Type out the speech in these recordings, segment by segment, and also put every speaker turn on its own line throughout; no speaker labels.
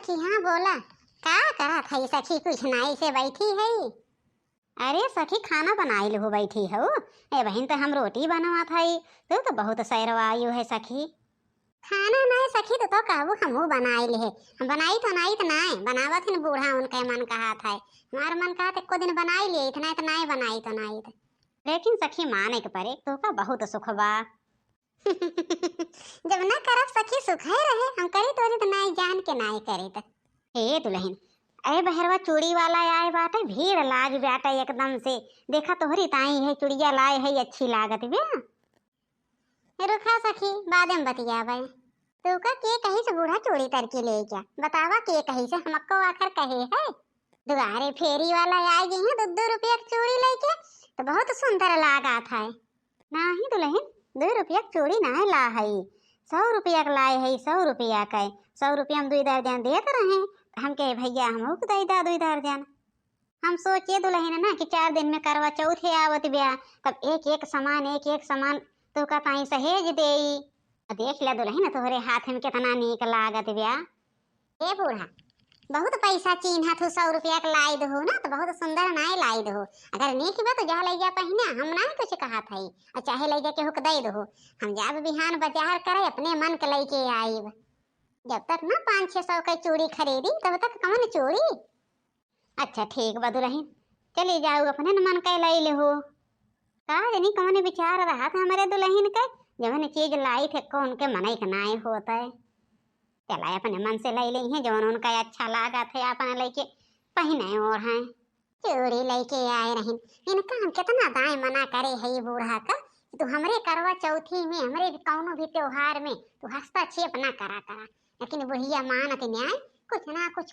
सखी, हाँ बोला। का करा थई सखी, कुछ नाई से बैठी है। अरे सखी, खाना बनाई लहू बैठी हो। ए बहन, तो हम रोटी बनवा थई। तो बहुत सैरवायु है सखी। खाना नहीं सखी, तो कहबू हमहू बनाई ले। हम बनाई तो नहीं बनावत ही बूढ़ा उनके मन कहा था। हमार मन कहा एको दिन बनाई लिए, इतना तो नहीं बनाई तो नहीं। लेकिन सखी माने के परे तो का बहुत सुख बा। जब ना करब सखी, सुख है रहे। हम करी तो नहीं जान के नहीं करे तो। हे दुल्हन, अरे बहरवा चूड़ी वाला आए बाटे, भीड़ लाग बाटे एकदम से। देखा तोहरी ताई है चूड़िया लाए है, अच्छी लागत ब्या। रुखा सखी, बाद में बतियावे। तू का के कहीं से बूढ़ा चूड़ी तरकी ले जा, बतावा के कहीं से हमको आखिर कहे है। दुआरे फेरी वाला आए गई है 2-2 रुपया की चूड़ी लेके, तो बहुत सुंदर लागा था। नहीं दुल्हन, 2 रुपया की चूड़ी नहीं ला है, 100 रुपया का लाए है। 100 रुपया का 100 रुपया हम 2 दर्जन देते रहे। हम कहे भैया हम दे दा 2 दर्जन। हम सोचे दुल्हन ना कि 4 दिन में करवा चौथ है आवत ब्या, तब एक एक सामान तो का ताई सहेज दे। देख ले दुल्हन, तोहरे हाथ में कितना नीक लागत ब्या। ए बूढ़ा, बहुत पैसा चिन्ह तू 100 रुपया का लाई दहो ना, तो बहुत सुंदर नाई लाई दहो। अगर नीक बा तो जा ले जा पहिना, हम नहीं कुछ कहा था। और चाहे ले जा के हुक दे दहो। हम जब बिहान बाजार करे अपने मन के लेके आईब। जब तक ना 500-600 का चूड़ी खरीदी, तब तक कौन चूड़ी। अच्छा ठीक बा दुल्हन, चली जाओ अपने मन के लाई ले हो। का जनी कौन विचार रहा था हमारे दुल्हन के, जवन चीज लाई थे कौन के मन के नाई होता है। चला अपने मन से ले ली है, जवन उनका अच्छा लागा थे अपन लेके पहने और हैं। चूड़ी लेके आए रही, इनका हम कितना दाएं मना करे है ये बूढ़ा का। तू हमरे करवा चौथी में, हमरे भी कौनो भी त्योहार में तू हस्तक्षेप ना करा। लेकिन बुढ़िया मानत न्याय, कुछ ना कुछ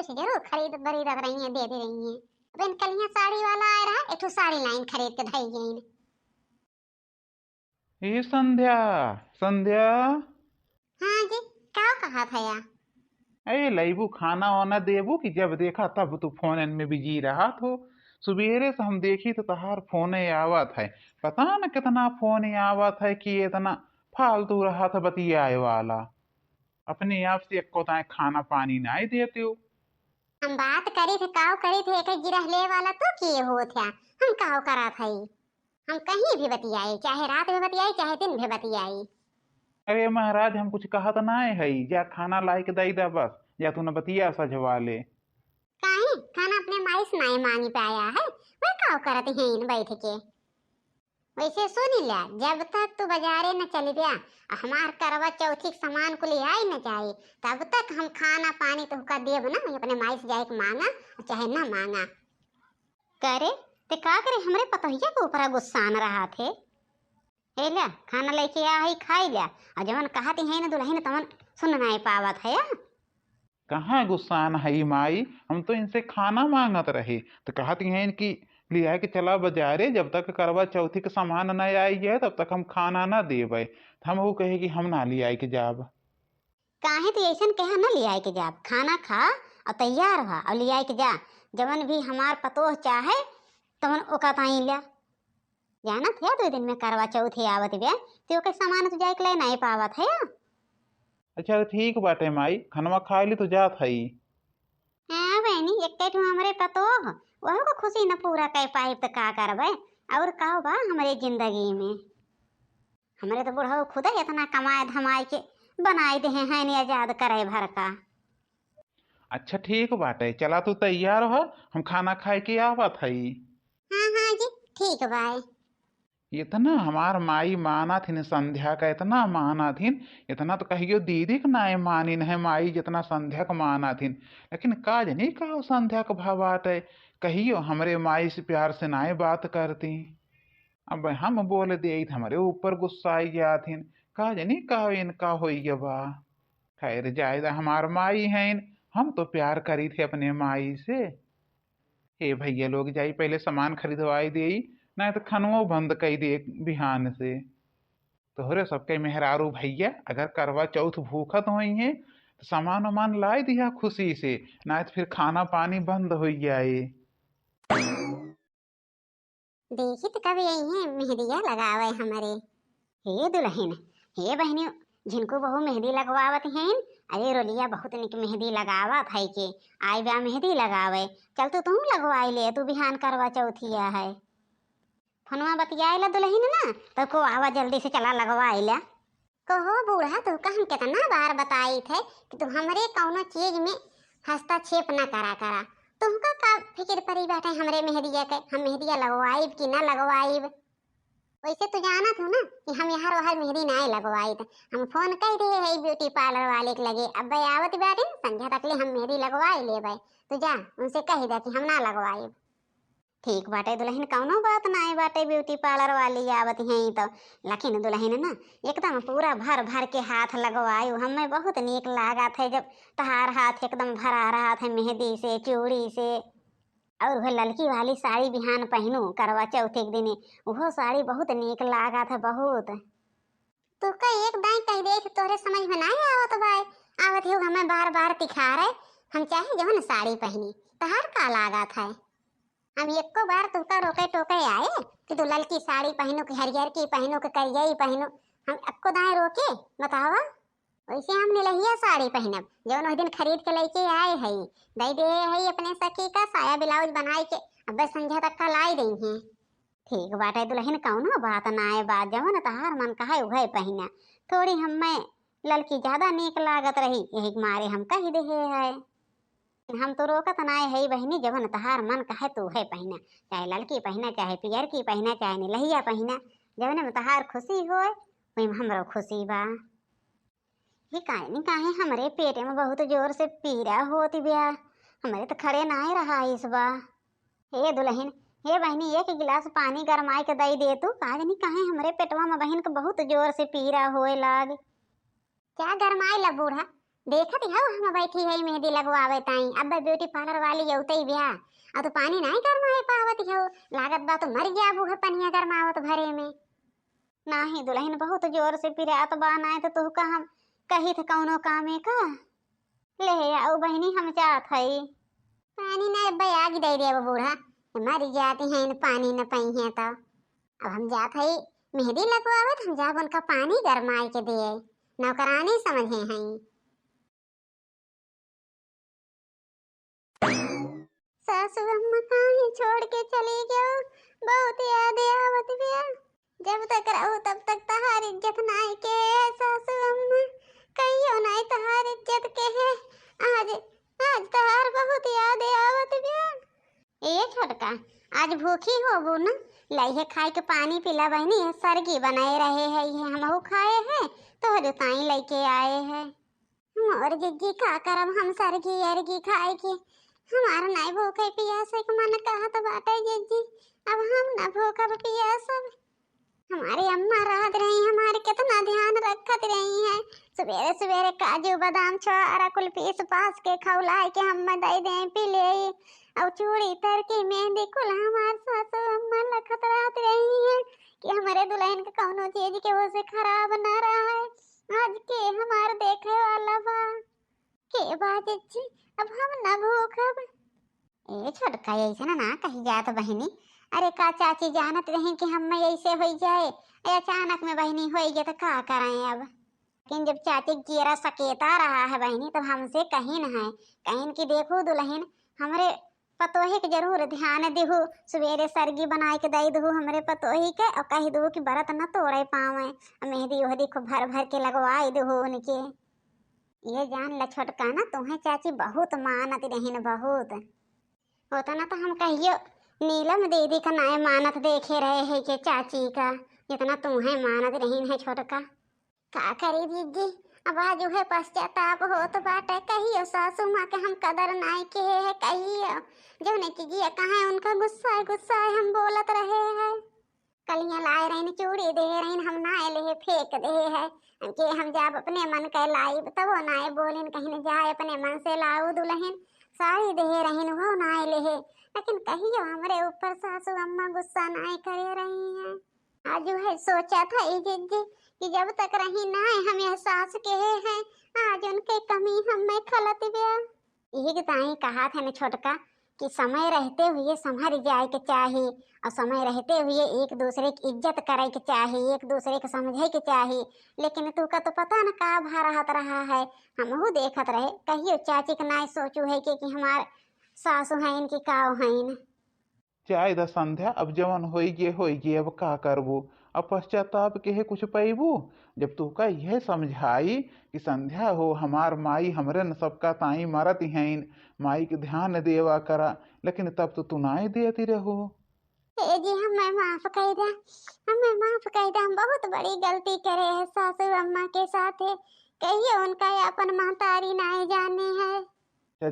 जरूर खरीद बरीद रही है, दे रही है। अब कलिया साड़ी वाला आ रहा, एक साड़ी लाइन खरीद के धई गई।
ये संध्या संध्या।
हाँ जी, क्या कहा था या?
अरे लईबू खाना वाना देबू कि जब देखा तब तू फोन में बिजी रहा तो। सुबेरे से हम देखी तो तहार फोन आवत है। पता न कितना फोन आवत है कि इतना फालतू रहा था बतियाए वाला। अपने आप से एको ताए खाना पानी नहीं देते हो।
हम बात करी थे, काव करी थे, एक गिरह ले वाला तो किए हो था। हम काव करा था। हम कहीं भी बतियाई, चाहे रात में बतियाई चाहे दिन में बतियाई।
अरे महाराज, हम कुछ कहा तो नहीं है, जा खाना लाई के दई दा बस, या तू न बतिया सजवा ले।
काहे खाना अपने माइस नाई मानी पे आया है, वह काव करते हैं इन बैठ के। वैसे सुनी लिया, जब तक तू बाजारे न चली गया, हमार करवा चौथी के सामान को ले आई न जाए, तब तक हम खाना पानी तो का देब ना। अपने माइस जाए के मांगा चाहे ना मांगा। करे ते का करे, हमरे पतोहिया के ऊपर गुस्सा न रहा थे। हे लिया खाना लेके आ ही खाई लिया, और जवन कहती है ना दुल्हन तमन सुन नहीं पावत है।
कहाँ गुस्सान है माई, हम तो इनसे खाना मांगत रहे तो कहती हैं कि लिया के चला बाजारे, जब तक करवा चौथी के सामान न आई है तब तक हम खाना ना देवे। तो हम वो कहे कि हम ना ले आई के जाब।
काहे तो ऐसा कहा न ले आए के जा, खाना खा और तैयार हुआ और ले आए के जा। जवन भी हमार पतोह चाहे तमन ओका ताई लिया। जाना थे 2 दिन में करवा चौथ आवत ब्या, तो के सामान तो जाए के ले नहीं पावत है।
अच्छा ठीक बाटे माई, खनवा खा ली तो जात है।
हाँ बहनी, एक हमरे पतोह वह को खुशी न पूरा कह पाई तो का करबे। और का बा हमारे जिंदगी में, हमारे तो बुढ़ऊ खुद इतना कमाए धमाए के बनाए दे हैं नहीं आजाद करे भर का।
अच्छा ठीक बाटे, चला तू तैयार हो, हम खाना खाए के आवत है।
हाँ हाँ जी, ठीक बाय।
इतना हमार माई माना थी संध्या का, इतना माना थी। इतना तो कहियो दीदी के नाय मानी है माई जितना संध्या का माना थी। लेकिन काज नहीं कहो संध्या का भावाट है, कहियो हमरे माई से प्यार से नाय बात करती। अब हम बोल दे हमारे ऊपर गुस्सा आई गया थी। काज नहीं कहो इनका हो बा। खैर जायदा हमार माई है, हम तो प्यार करी थे अपने माई से। हे भैया लोग जाई पहले सामान खरीदवाई दे, नहीं तो खनवो बंद कई दे बिहान से। तोहरे सबके मेहरारू भैया अगर करवा चौथ भूखत हुई है तो सामान वामान लाई दिया खुशी से, नहीं तो फिर खाना पानी बंद हो जाए।
देखी तो कभी यही है मेहंदिया लगावे हमारे। हे दुल्हन, हे बहनियों, जिनको बहु मेहंदी लगवावत हैं, अरे रोलिया बहुत निक मेहंदी लगावत है के आई बा मेहंदी लगावे। चल तू लगवाई ले, तू बिहान करवा चौथिया है। फोनवा बतियाए ला दुल्हन ना, तो को आवा जल्दी से चला लगवाई ला। कहो बूढ़ा, तू का हम कितना बार बताई थे कि तू हमरे कौनो चीज में हस्तक्षेप न करा करा। तुमका का फिक्र पड़ी बैठे हमरे मेहंदिया के, हम मेहंदिया लगवाइब कि ना लगवाइब। वैसे तो जाना था ना कि हम यहाँ वहाँ मेहंदी ना लगवाई थे। हम फोन कर दिए है ब्यूटी पार्लर वाले के लगे, अब भाई आवत बैठे संध्या तक ले हम मेहंदी लगवाई ले भाई। तो जा उनसे कह दे कि हम ना लगवाइब। ठीक बाटे दुल्हन, कौनो बात ना बाटे, ब्यूटी पार्लर वाली आवत है तो। लेकिन दुल्हन ना एकदम पूरा भर भर के हाथ लगवायु, हमें बहुत नीक लागत है जब तहार हाथ एकदम भरा रहा था मेहंदी से, चूड़ी से। और वह लड़की वाली साड़ी बिहान पहनू करवा चौथ एक दिन, वो साड़ी बहुत नीक लागत है बहुत। तो का एक दाई कह देख तोरे समझ में नहीं आवत भाई, आवत हो हमें बार बार दिखा रहे। हम चाहे जो न साड़ी पहनी, तहार का लागत है। हम एको बार तुका रोके टोके आए कि तू ललकी साड़ी पहनो कि हरियर की पहनो कि करिया पहनो। हम एको दाए रोके बतावा। वैसे हम नीलहिया साड़ी पहनब जौन उस दिन खरीद के लेके आए है, दई दे है अपने सखी का साया ब्लाउज बनाई के, अब संध्या तक का लाई दी है। ठीक बाटे दुल्हन, कौनो बात ना है, बात जवन तहार मन कहा उहे पहना। थोड़ी हमें ललकी ज्यादा नीक लागत रही, यही मारे हम कही दे है। हम तो रोकत ना है बहनी, जवन तहार मन कहे तू है पहना, चाहे ललकी पहना, चाहे पियर की पहना, चाहे नीलहिया पहना। जवन में तहार खुशी हो वही में हमरो खुशी बा। ये काहे हमरे पेट में बहुत जोर से पीड़ा होती बिया, हमारे तो खड़े ना ही रहा इस बा। हे दुल्हन, हे बहनी एक गिलास पानी गरमाई के दई दे तू, काहे नहीं काहे हमरे पेटवा में बहन को बहुत जोर से पीड़ा होए लाग। क्या गरमाई ला बूढ़ा, देखत हो हम बैठी है मेहंदी लगवावे ताई, अब ब्यूटी पार्लर वाली औते बिया। अब तो पानी नहीं गरमाए पावत हो, लागत बा तो मर गया बूढ़ा पनिया गरमावत भरे में। नाही दुल्हन बहुत जोर से पीड़ात बा, ना तो तू का हम कही थे कौनो कामे का ले आओ बहनी, हम चाहत हई पानी ना बयाग दे दे बूढ़ा, मर जाती हैं पानी न पई है तो। अब हम जात हई मेहंदी लगवावत, हम जाब उनका पानी गरमाई के दिए, नौकरानी समझे हैं। सासू अम्मा कहीं छोड़ के चली गयो, बहुत याद आवत बिया। जब तक रहू तब तक तहार इज्जत नाई के है सासू अम्मा, कहियो नहीं तहार इज्जत के है। आज आज तहार बहुत याद आवत बिया। ए छोटका, आज भूखी होबू न, लइहे खाए के पानी पिला बहनी, सरगी बनाए रहे है ये हमहू खाए है, तोहरे ताई लेके आए है। मोर जिज्जी का करब हम सरगी अरगी खाए के, हमारा नहीं भूखे पियासे के मन कहत बाटे जिज्जी, अब हम न भूखब पियासब। हमारी अम्मा रात रही हमारे कितना ध्यान रखत रही है, सवेरे सवेरे काजू बादाम छोड़ा कुल पीस पास के खौलाए के हम दई दे पी ले, और चूड़ी तर के मेहंदी कुल हमार सासू अम्मा लखत रहत रही है कि हमारे दुल्हन के कौनो चीज के वो से खराब न रहा है। आज के हमार देखे वाला बा के बाजी, अब हम न भूखब। ए छोटका ऐसे ना कही जात बहनी, अरे का चाची जानत रही कि हम में ऐसे हो जाए, अचानक में बहनी हो गए तो का करें अब। लेकिन जब चाची कीरा सकेता रहा है बहनी, तब हमसे कहीं न है, कहीं कि देखो दुल्हन हमरे पतोही के जरूर ध्यान देहू, सवेरे सरगी बनाए के दई दहू हमरे पतोही के, और कही दहू कि व्रत न तोड़े पावे, मेहंदी ओहदी खूब भर भर के लगवाई दहू उनके। ये जान ल छोटका ना, तुम्हें चाची बहुत मानत रहीन बहुत, होता ना तो हम कहियो नीलम दीदी का नाय मानत देखे रहे है के चाची का, जितना तुम्हें मानत रहीन है छोटका। का करी दीदी, अब आज उहे पश्चाताप होत बाटे, कहियो सासू माँ के हम कदर नाय के है, कहियो जो ने कीजिए कहा उनका गुस्सा है हम बोलत रहे हैं। कलियां लाए रहीन चूड़ी दे रहीन, हम नाय ले फेंक दे है कि हम जाब अपने मन के लाई, तब वो नाय बोलिन कहीं न जाए अपने मन से लाऊ दुल्हन, साड़ी दे रहीन वो नाय ले, लेकिन कहियो हमरे ऊपर सासू अम्मा गुस्सा नाय करे रही हैं। आज है सोचा था जिज्जी कि जब तक रही नाय हम एहसास के हैं, आज उनके कमी हमें खलत गया। एक ताई कहा था न छोटका कि समय रहते हुए संभर जाए के चाहिए और समय रहते हुए एक दूसरे की इज्जत करे के चाहिए, एक दूसरे को समझे के चाहिए। लेकिन तू का तो पता न का भारत रहा है, हमहू देखत रहे कहियो चाची के नाय सोचू है कि हमार सासू हैं इनकी काव हैं।
चाहे द संध्या अब जवन होई गे अब का करबू। अब पश्चाताप के है कुछ पैबू। जब तू का यह समझाई कि संध्या हो हमार माई हमरे न सबका ताई मरत हैं, माई के ध्यान देवा करा, लेकिन तब तो तू नाई देती रहो।
ए जी हमें माफ कर दे, हमें माफ कर दे, हम बहुत बड़ी गलती करे है सासू अम्मा के साथ है। कहिए उनका अपन महतारी नाई जाने है।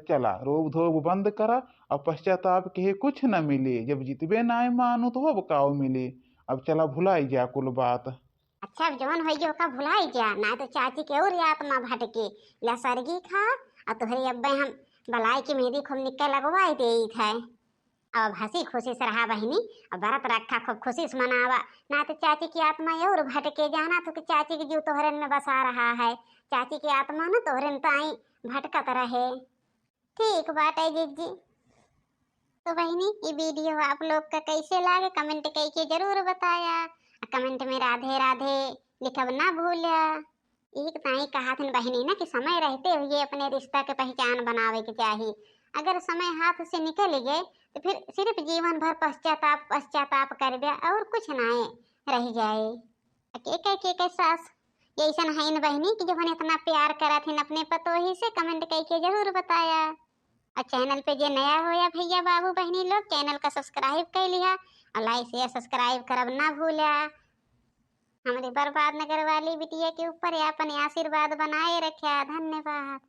चला रोब धोब बंद करा। अब पश्चाताप के कुछ न मिले, जब जितबे नाय मानू तो अब काव मिले। अब चला भुलाई जा कुल बात।
अच्छा अब जवन हो का भुलाई जा ना तो चाची के और आत्मा भटके ला सरगी खा। और तुहरे अब्बे हम बलाई की मेहंदी खूब निकल लगवाई दे है। अब हंसी खुशी से रहा बहनी, अब व्रत रखा खूब खुशी से मनावा, ना तो चाची की आत्मा और भटके जाना तो कि चाची की जीव तोहरन में बसा रहा है। चाची की आत्मा ना तोहरन ताई भटकत रहे। ठीक बात है जीजी। तो बहनी ये वीडियो आप लोग का कैसे लगे कमेंट करके जरूर बताया। कमेंट में राधे राधे लिखब ना भूलिया। एक ताई कहा थी बहनी ना कि समय रहते हुए अपने रिश्ता के पहचान बनावे के चाहिए। अगर समय हाथ से निकल गए तो फिर सिर्फ जीवन भर पश्चाताप पश्चाताप कर दे और कुछ ना रह जाए। के सास ऐसा है न बहनी कि जब इतना प्यार करा थी अपने पतोही से कमेंट करके जरूर बताया। और चैनल पे जो नया हो या भैया बाबू बहनी लोग चैनल का सब्सक्राइब कर लिया और लाइक शेयर सब्सक्राइब करब ना भूलिया। हमारी बर्बाद नगर वाली बिटिया के ऊपर अपने आशीर्वाद बनाए रखा। धन्यवाद।